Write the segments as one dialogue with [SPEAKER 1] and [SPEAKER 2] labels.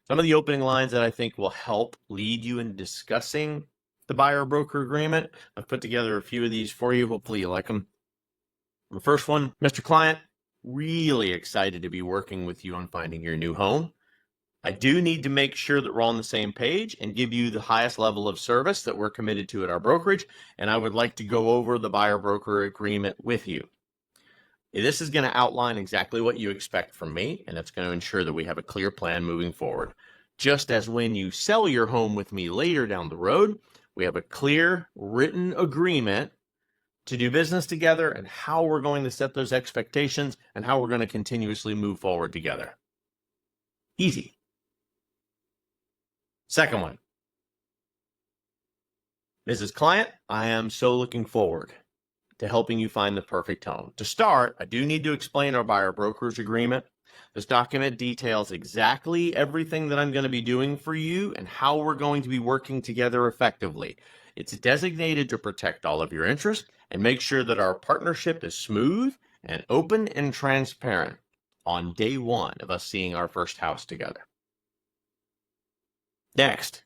[SPEAKER 1] Some of the opening lines that I think will help lead you in discussing the buyer broker agreement. I've put together a few of these for you. Hopefully you like them. The first one, Mr. Client, really excited to be working with you on finding your new home. I do need to make sure that we're on the same page and give you the highest level of service that we're committed to at our brokerage, and I would like to go over the buyer broker agreement with you. This is going to outline exactly what you expect from me, and it's going to ensure that we have a clear plan moving forward. Just as when you sell your home with me later down the road, we have a clear written agreement to do business together and how we're going to set those expectations and how we're going to continuously move forward together. Easy. Second one. Mrs. Client, I am so looking forward to helping you find the perfect home. To start, I do need to explain our buyer broker's agreement. This document details exactly everything that I'm going to be doing for you and how we're going to be working together effectively. It's designated to protect all of your interests and make sure that our partnership is smooth and open and transparent on day one of us seeing our first house together. Next,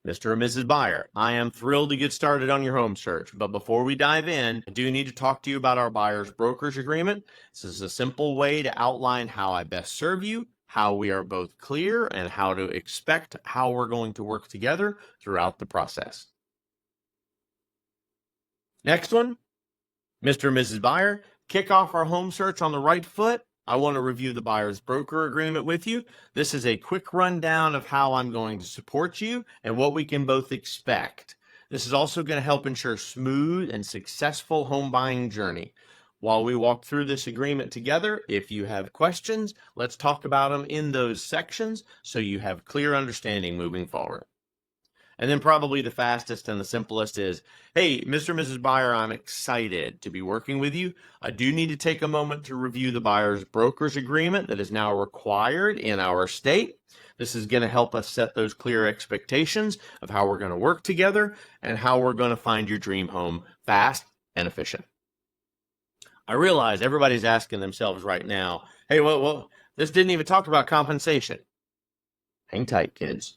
[SPEAKER 1] Mr. and Mrs. Buyer, I am thrilled to get started on your home search, but before we dive in, I do need to talk to you about our buyer's brokerage agreement. This is a simple way to outline how I best serve you, how we are both clear, and how to expect how we're going to work together throughout the process. Next one, Mr. and Mrs. Buyer, kick off our home search on the right foot. I want to review the buyer's broker agreement with you. This is a quick rundown of how I'm going to support you and what we can both expect. This is also going to help ensure smooth and successful home buying journey. While we walk through this agreement together, if you have questions, let's talk about them in those sections so you have clear understanding moving forward. And then probably the fastest and the simplest is, hey, Mr. and Mrs. Buyer, I'm excited to be working with you. I do need to take a moment to review the buyer's broker's agreement that is now required in our state. This is going to help us set those clear expectations of how we're going to work together and how we're going to find your dream home fast and efficient. I realize everybody's asking themselves right now, hey, well, this didn't even talk about compensation. Hang tight, kids.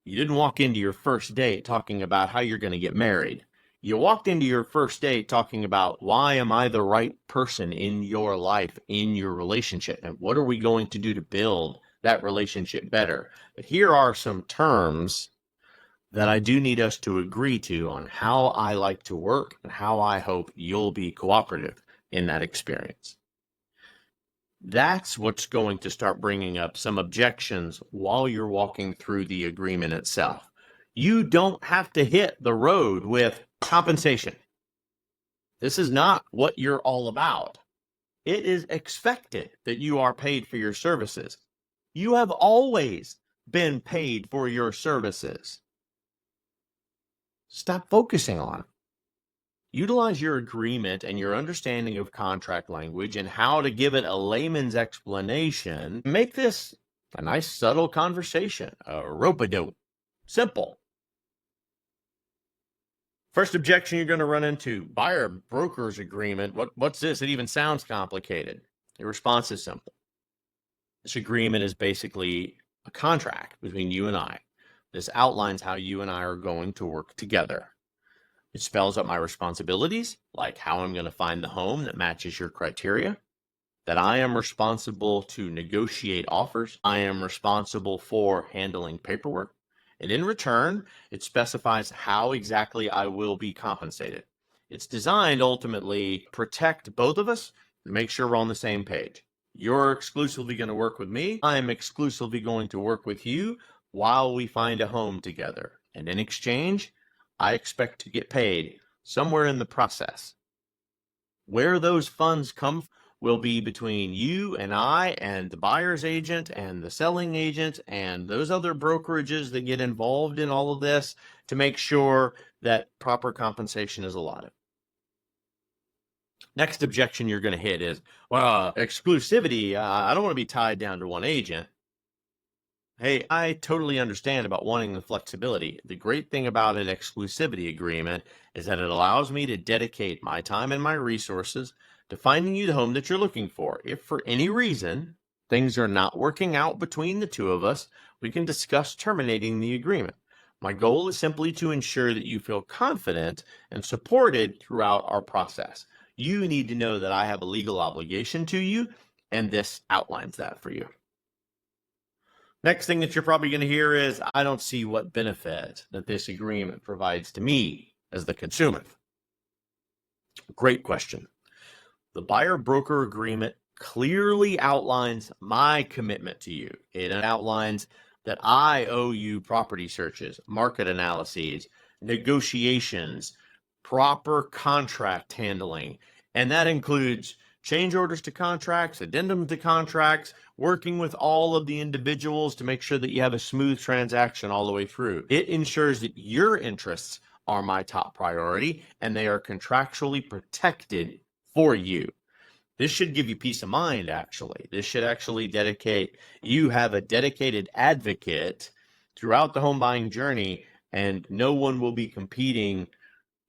[SPEAKER 1] You didn't walk into your first date talking about how you're going to get married. You walked into your first date talking about, why am I the right person in your life, in your relationship, and what are we going to do to build that relationship better? But here are some terms that I do need us to agree to on how I like to work and how I hope you'll be cooperative in that experience. That's what's going to start bringing up some objections while you're walking through the agreement itself. You don't have to hit the road with compensation. This is not what you're all about. It is expected that you are paid for your services. You have always been paid for your services. Stop focusing on it. Utilize your agreement and your understanding of contract language and how to give it a layman's explanation. Make this a nice, subtle conversation, a rope-a-dope. Simple. First objection you're going to run into, buyer broker's agreement. What's this? It even sounds complicated. The response is simple. This agreement is basically a contract between you and I. This outlines how you and I are going to work together. It spells out my responsibilities, like how I'm going to find the home that matches your criteria, that I am responsible to negotiate offers, I am responsible for handling paperwork, and in return, it specifies how exactly I will be compensated. It's designed ultimately to protect both of us and make sure we're on the same page. You're exclusively going to work with me. I'm exclusively going to work with you while we find a home together. And in exchange, I expect to get paid somewhere in the process. Where those funds come from will be between you and I and the buyer's agent and the selling agent and those other brokerages that get involved in all of this to make sure that proper compensation is allotted. Next objection you're going to hit is, well, exclusivity. I don't want to be tied down to one agent. Hey, I totally understand about wanting the flexibility. The great thing about an exclusivity agreement is that it allows me to dedicate my time and my resources to finding you the home that you're looking for. If for any reason things are not working out between the two of us, we can discuss terminating the agreement. My goal is simply to ensure that you feel confident and supported throughout our process. You need to know that I have a legal obligation to you, and this outlines that for you. Next thing that you're probably going to hear is, I don't see what benefit that this agreement provides to me as the consumer. Great question. The buyer-broker agreement clearly outlines my commitment to you. It outlines that I owe you property searches, market analyses, negotiations, proper contract handling, and that includes change orders to contracts, addendum to contracts, working with all of the individuals to make sure that you have a smooth transaction all the way through. It ensures that your interests are my top priority and they are contractually protected for you. This should give you peace of mind, actually. This should actually you have a dedicated advocate throughout the home buying journey, and no one will be competing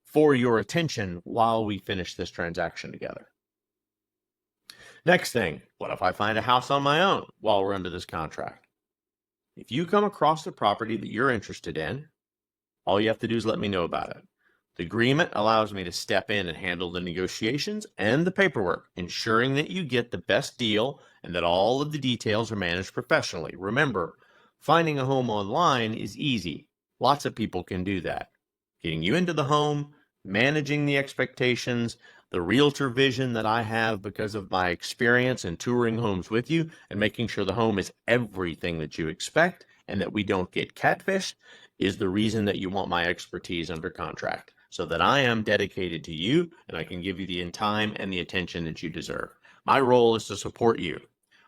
[SPEAKER 1] for your attention while we finish this transaction together. Next thing, what if I find a house on my own while we're under this contract? If you come across a property that you're interested in, all you have to do is let me know about it. The agreement allows me to step in and handle the negotiations and the paperwork, ensuring that you get the best deal and that all of the details are managed professionally. Remember, finding a home online is easy. Lots of people can do that. Getting you into the home, managing the expectations, the realtor vision that I have because of my experience in touring homes with you and making sure the home is everything that you expect and that we don't get catfished is the reason that you want my expertise under contract, so that I am dedicated to you and I can give you the time and the attention that you deserve. My role is to support you,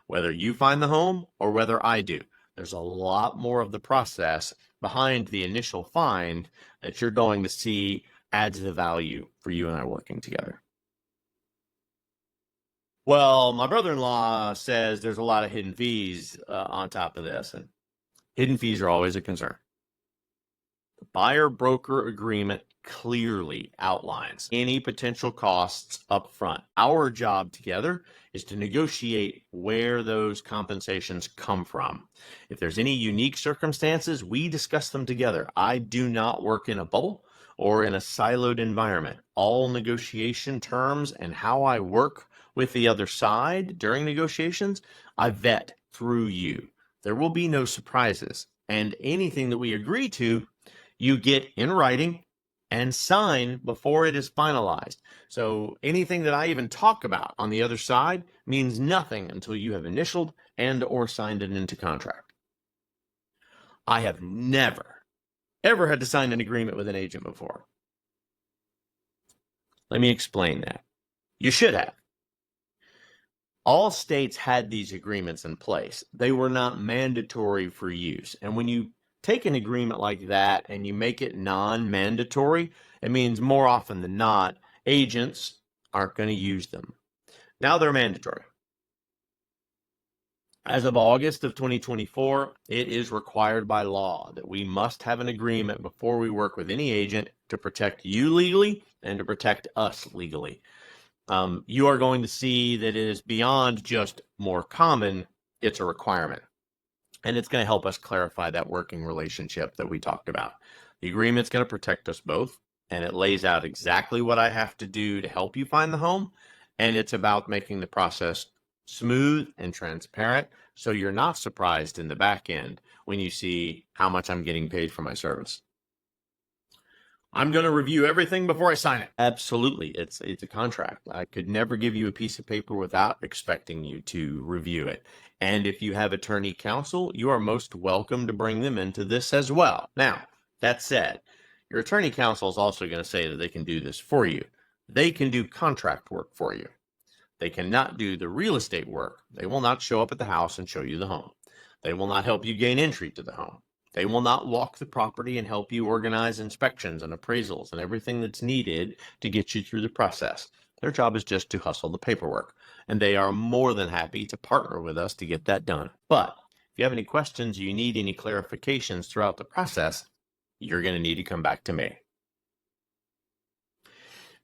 [SPEAKER 1] whether you find the home or whether I do. There's a lot more of the process behind the initial find that you're going to see adds the value for you and I working together. Well, my brother-in-law says there's a lot of hidden fees on top of this, and hidden fees are always a concern. The buyer-broker agreement clearly outlines any potential costs up front. Our job together is to negotiate where those compensations come from. If there's any unique circumstances, we discuss them together. I do not work in a bubble or in a siloed environment. All negotiation terms and how I work with the other side during negotiations, I vet through you. There will be no surprises, and anything that we agree to, you get in writing and sign before it is finalized. So anything that I even talk about on the other side means nothing until you have initialed and or signed it into contract. I have never, ever had to sign an agreement with an agent before. Let me explain that. You should have. All states had these agreements in place. They were not mandatory for use. And when you take an agreement like that and you make it non-mandatory, it means more often than not, agents aren't going to use them. Now they're mandatory. As of August of 2024, it is required by law that we must have an agreement before we work with any agent to protect you legally and to protect us legally. You are going to see that it is beyond just more common, it's a requirement. And it's going to help us clarify that working relationship that we talked about. The agreement's going to protect us both, and it lays out exactly what I have to do to help you find the home. And it's about making the process smooth and transparent, so you're not surprised in the back end when you see how much I'm getting paid for my service. I'm going to review everything before I sign it. Absolutely. It's a contract. I could never give you a piece of paper without expecting you to review it. And if you have attorney counsel, you are most welcome to bring them into this as well. Now, that said, your attorney counsel is also going to say that they can do this for you. They can do contract work for you. They cannot do the real estate work. They will not show up at the house and show you the home. They will not help you gain entry to the home. They will not walk the property and help you organize inspections and appraisals and everything that's needed to get you through the process. Their job is just to hustle the paperwork, and they are more than happy to partner with us to get that done. But if you have any questions, you need any clarifications throughout the process, you're going to need to come back to me.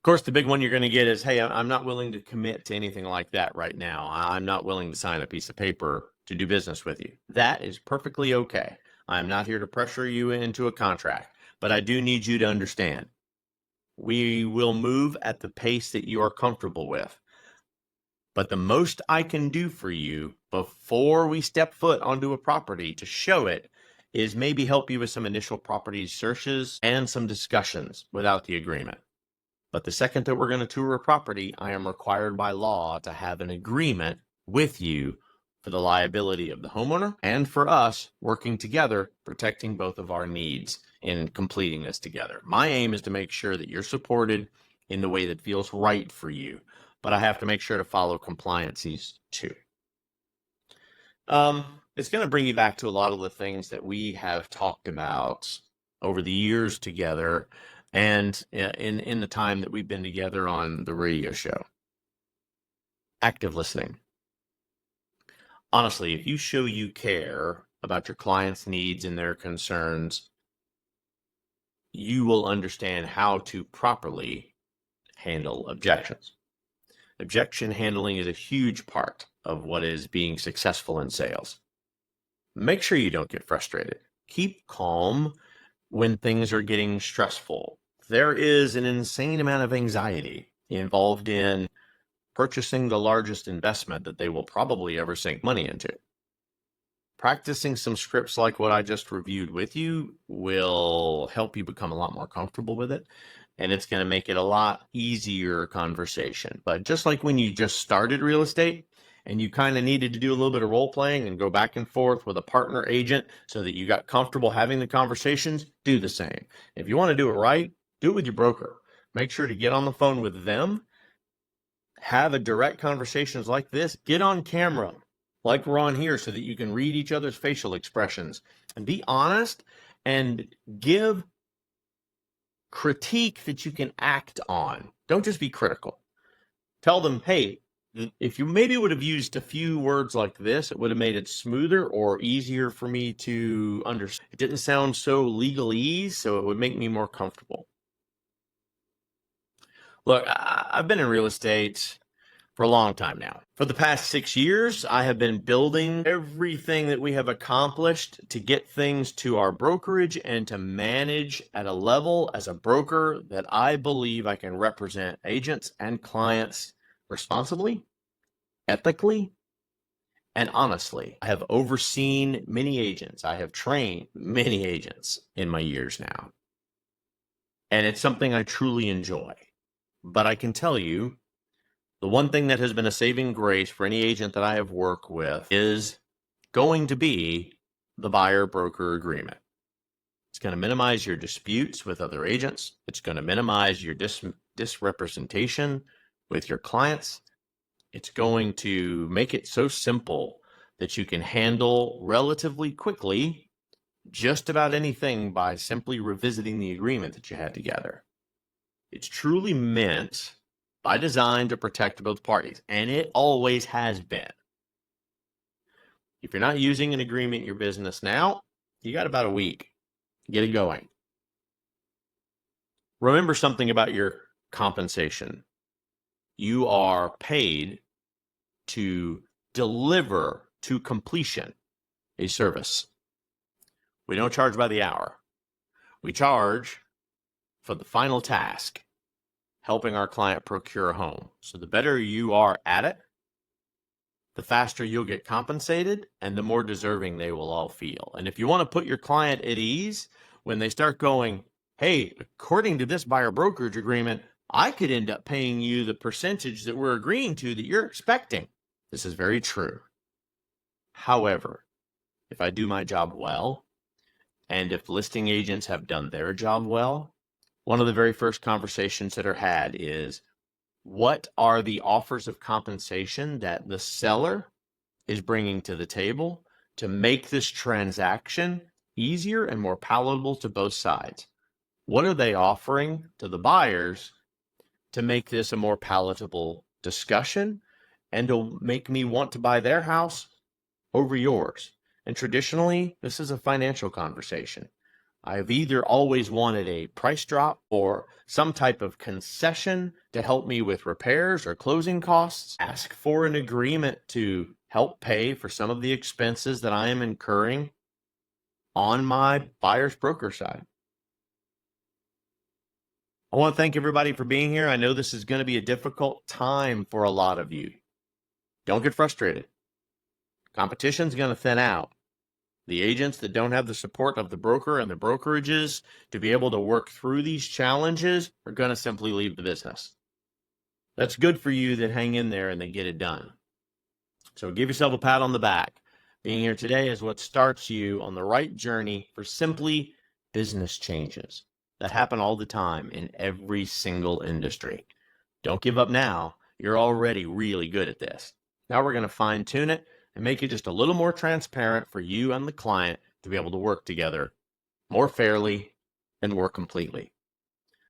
[SPEAKER 1] course, the big one you're going to get is, hey, I'm not willing to commit to anything like that right now. I'm not willing to sign a piece of paper to do business with you. That is perfectly okay. I'm not here to pressure you into a contract, but I do need you to understand we will move at the pace that you are comfortable with. But the most I can do for you before we step foot onto a property to show it is maybe help you with some initial property searches and some discussions without the agreement. But the second that we're going to tour a property, I am required by law to have an agreement with you for the liability of the homeowner and for us working together, protecting both of our needs in completing this together. My aim is to make sure that you're supported in the way that feels right for you, but I have to make sure to follow compliances too. It's going to bring you back to a lot of the things that we have talked about over the years together and in the time that we've been together on the radio show. Active listening. Honestly, if you show you care about your clients' needs and their concerns, you will understand how to properly handle objections. Objection handling is a huge part of what is being successful in sales. Make sure you don't get frustrated. Keep calm when things are getting stressful. There is an insane amount of anxiety involved in purchasing the largest investment that they will probably ever sink money into. Practicing some scripts like what I just reviewed with you will help you become a lot more comfortable with it, and it's going to make it a lot easier conversation. But just like when you just started real estate and you kind of needed to do a little bit of role playing and go back and forth with a partner agent so that you got comfortable having the conversations, do the same. If you want to do it right, do it with your broker. Make sure to get on the phone with them, have a direct conversations like this, get on camera like we're on here so that you can read each other's facial expressions and be honest and give critique that you can act on. Don't just be critical. Tell them, hey, if you maybe would have used a few words like this, it would have made it smoother or easier for me to understand. It didn't sound so legalese, so it would make me more comfortable. Look, I've been in real estate for a long time now. For the past 6 years, I have been building everything that we have accomplished to get things to our brokerage and to manage at a level as a broker that I believe I can represent agents and clients responsibly, ethically, and honestly. I have overseen many agents. I have trained many agents in my years now. And it's something I truly enjoy. But I can tell you, the one thing that has been a saving grace for any agent that I have worked with is going to be the buyer-broker agreement. It's going to minimize your disputes with other agents. It's going to minimize your disrepresentation with your clients. It's going to make it so simple that you can handle relatively quickly just about anything by simply revisiting the agreement that you had together. It's truly meant by design to protect both parties, and it always has been. If you're not using an agreement in your business now, you got about a week. Get it going. Remember something about your compensation. You are paid to deliver to completion a service. We don't charge by the hour. We charge for the final task, helping our client procure a home. So the better you are at it, the faster you'll get compensated and the more deserving they will all feel. And if you want to put your client at ease when they start going, hey, according to this buyer brokerage agreement, I could end up paying you the percentage that we're agreeing to that you're expecting. This is very true. However, if I do my job well, and if listing agents have done their job well, one of the very first conversations that are had is, what are the offers of compensation that the seller is bringing to the table to make this transaction easier and more palatable to both sides? What are they offering to the buyers to make this a more palatable discussion and to make me want to buy their house over yours? And traditionally, this is a financial conversation. I've either always wanted a price drop or some type of concession to help me with repairs or closing costs, ask for an agreement to help pay for some of the expenses that I am incurring on my buyer's broker side. I want to thank everybody for being here. I know this is going to be a difficult time for a lot of you. Don't get frustrated. Competition's going to thin out. The agents that don't have the support of the broker and the brokerages to be able to work through these challenges are going to simply leave the business. That's good for you that hang in there and they get it done. So give yourself a pat on the back. Being here today is what starts you on the right journey for simply business changes that happen all the time in every single industry. Don't give up now. You're already really good at this. Now we're going to fine tune it and make it just a little more transparent for you and the client to be able to work together more fairly and more completely.